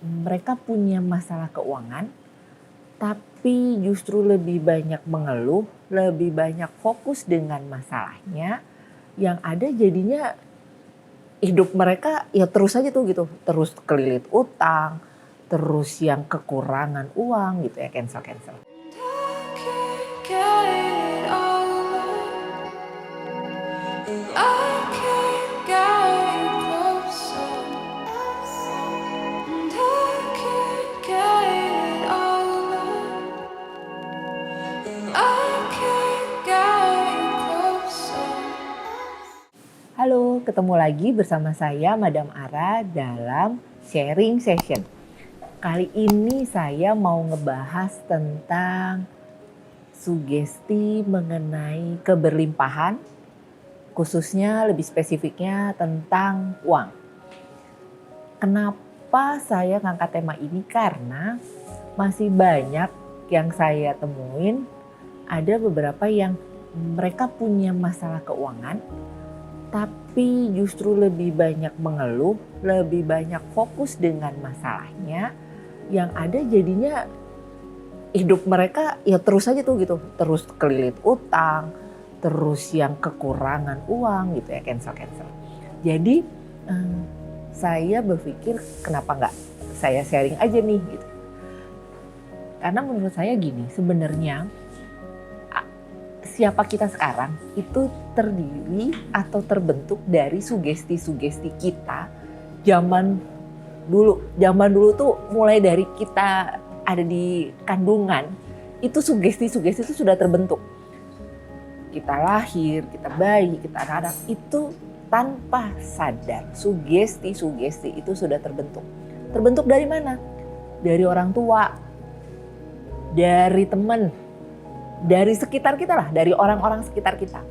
mereka punya masalah keuangan, tapi justru lebih banyak mengeluh, lebih banyak fokus dengan masalahnya, yang ada jadinya hidup mereka ya terus aja tuh gitu, terus kelilit utang, terus yang kekurangan uang gitu ya, cancel. Halo, ketemu lagi bersama saya Madam Ara dalam sharing session. Kali ini saya mau ngebahas tentang sugesti mengenai keberlimpahan, khususnya lebih spesifiknya tentang uang. Kenapa saya ngangkat tema ini? Karena masih banyak yang saya temuin, ada beberapa yang mereka punya masalah keuangan, tapi justru lebih banyak mengeluh, lebih banyak fokus dengan masalahnya, yang ada jadinya hidup mereka ya terus aja tuh gitu, terus kelilit utang, terus yang kekurangan uang gitu ya, cancel. Jadi saya berpikir kenapa nggak saya sharing aja nih gitu. Karena menurut saya gini, sebenarnya siapa kita sekarang itu terdiri atau terbentuk dari sugesti-sugesti kita zaman dulu. Zaman dulu tuh mulai dari kita ada di kandungan, itu sugesti-sugesti itu sudah terbentuk. Kita lahir, kita bayi, kita anak-anak, itu tanpa sadar sugesti-sugesti itu sudah terbentuk. Terbentuk dari mana? Dari orang tua, dari teman, dari sekitar kita lah, dari orang-orang sekitar kita.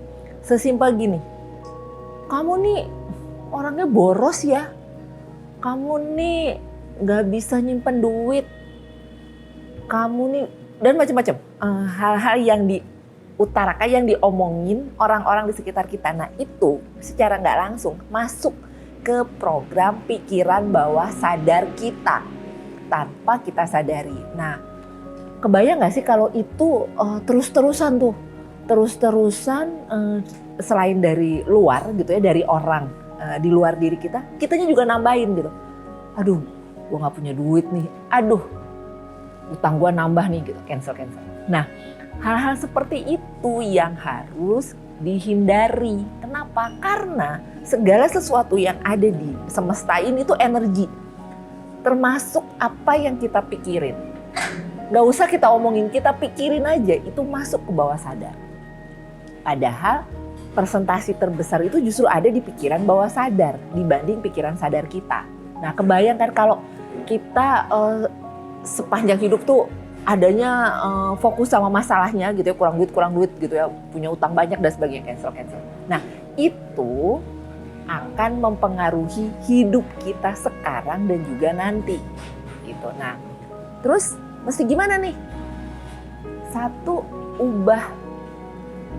Sesimpel gini, kamu nih orangnya boros ya, kamu nih gak bisa nyimpen duit, kamu nih, dan macam-macam hal-hal yang diutarakan, yang diomongin orang-orang di sekitar kita. Nah itu secara gak langsung masuk ke program pikiran bawah sadar kita tanpa kita sadari. Nah, kebayang gak sih kalau itu terus-terusan tuh, selain dari luar gitu ya, dari orang di luar diri kita, kitanya juga nambahin gitu. Aduh, gue gak punya duit nih, aduh utang gue nambah nih gitu, cancel. Nah, hal-hal seperti itu yang harus dihindari. Kenapa? Karena segala sesuatu yang ada di semesta ini itu energi, termasuk apa yang kita pikirin. Gak usah kita omongin, kita pikirin aja, itu masuk ke bawah sadar. Padahal persentase terbesar itu justru ada di pikiran bawah sadar dibanding pikiran sadar kita. Nah, kebayangkan kalau kita sepanjang hidup tuh adanya fokus sama masalahnya gitu ya, kurang duit gitu ya, punya utang banyak dan sebagainya, cancel. Nah, itu akan mempengaruhi hidup kita sekarang dan juga nanti gitu. Nah, terus mesti gimana nih? Satu, ubah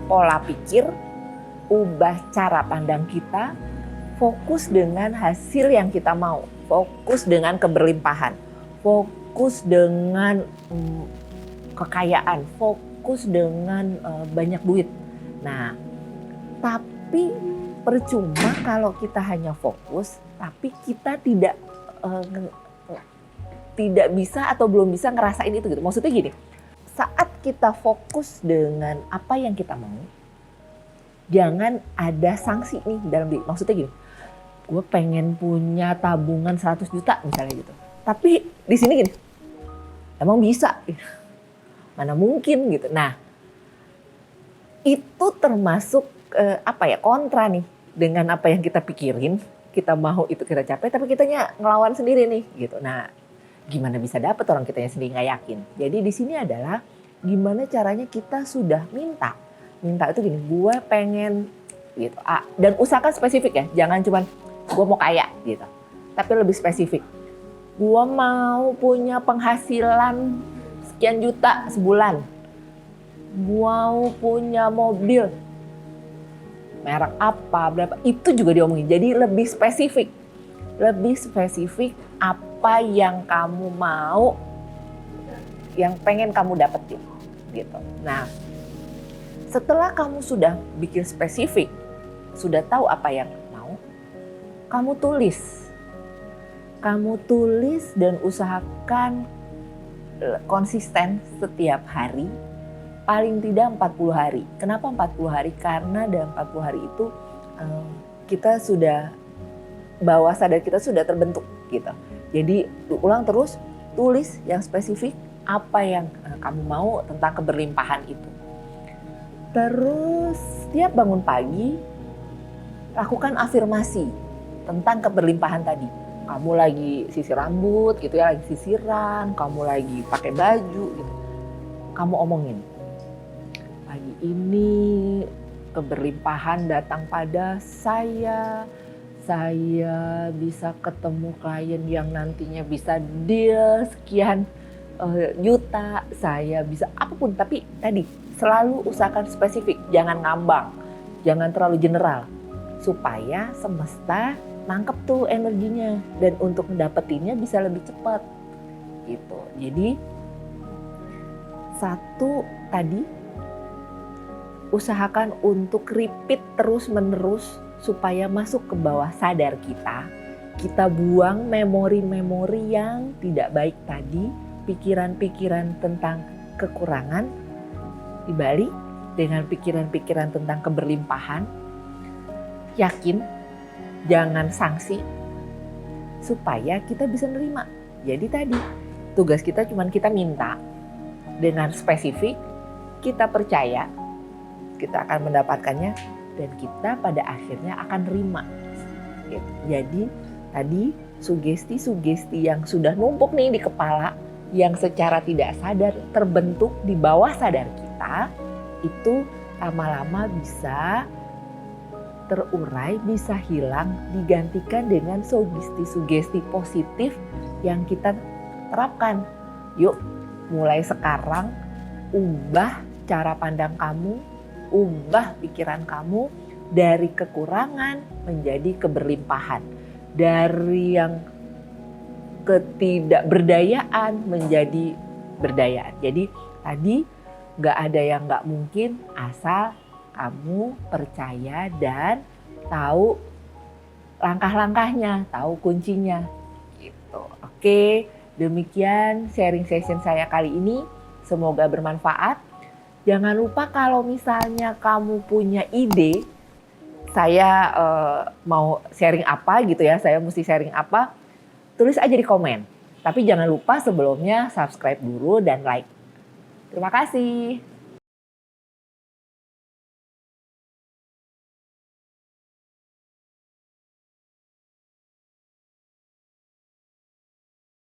pola pikir, ubah cara pandang kita, fokus dengan hasil yang kita mau, fokus dengan keberlimpahan, fokus dengan kekayaan, fokus dengan banyak duit. Nah, tapi percuma kalau kita hanya fokus, tapi kita tidak bisa atau belum bisa ngerasain itu gitu. Maksudnya gini, saat kita fokus dengan apa yang kita mau, jangan ada sanksi nih dalam diri. Maksudnya gini, gue pengen punya tabungan 100 juta misalnya gitu. Tapi di sini gini, emang bisa? Mana mungkin gitu. Nah, itu termasuk kontra nih dengan apa yang kita pikirin, kita mau itu kita capai, tapi kitanya ngelawan sendiri nih gitu. Nah, gimana bisa dapet orang kitanya sendiri nggak yakin. Jadi di sini adalah gimana caranya kita sudah minta itu gini, gue pengen gitu. Dan usahakan spesifik ya, jangan cuman gue mau kaya gitu, tapi lebih spesifik. Gue mau punya penghasilan sekian juta sebulan, gue mau punya mobil merek apa, berapa, itu juga diomongin. Jadi lebih spesifik apa yang kamu mau, yang pengen kamu dapetin gitu. Nah, setelah kamu sudah bikin spesifik, sudah tahu apa yang mau, kamu tulis. Kamu tulis dan usahakan konsisten setiap hari, paling tidak 40 hari. Kenapa 40 hari? Karena dalam 40 hari itu kita sudah, bawah sadar kita sudah terbentuk gitu. Jadi ulang terus, tulis yang spesifik apa yang kamu mau tentang keberlimpahan itu. Terus setiap bangun pagi, lakukan afirmasi tentang keberlimpahan tadi. Kamu lagi sisir rambut gitu ya, lagi sisiran, kamu lagi pakai baju gitu. Kamu omongin, pagi ini keberlimpahan datang pada saya bisa ketemu klien yang nantinya bisa deal sekian juta, saya bisa apapun, tapi tadi selalu usahakan spesifik, jangan ngambang, jangan terlalu general, supaya semesta nangkep tuh energinya dan untuk mendapetinnya bisa lebih cepat gitu. Jadi satu tadi, usahakan untuk repeat terus menerus supaya masuk ke bawah sadar kita. Kita buang memori-memori yang tidak baik tadi, pikiran-pikiran tentang kekurangan, dibalik dengan pikiran-pikiran tentang keberlimpahan. Yakin, jangan sanksi, supaya kita bisa nerima. Jadi tadi, tugas kita cuma kita minta dengan spesifik, kita percaya, kita akan mendapatkannya, dan kita pada akhirnya akan nerima. Gitu. Jadi tadi sugesti-sugesti yang sudah numpuk nih di kepala, yang secara tidak sadar terbentuk di bawah sadar kita, itu lama-lama bisa terurai, bisa hilang, digantikan dengan sugesti-sugesti positif yang kita terapkan. Yuk, mulai sekarang ubah cara pandang kamu, ubah pikiran kamu dari kekurangan menjadi keberlimpahan, dari yang ketidakberdayaan menjadi berdayaan. Jadi tadi gak ada yang gak mungkin asal kamu percaya dan tahu langkah-langkahnya, tahu kuncinya gitu. Oke, demikian sharing session saya kali ini. Semoga bermanfaat. Jangan lupa kalau misalnya kamu punya ide, saya mau sharing apa gitu ya, saya mesti sharing apa, tulis aja di komen. Tapi jangan lupa sebelumnya subscribe dulu dan like. Terima kasih.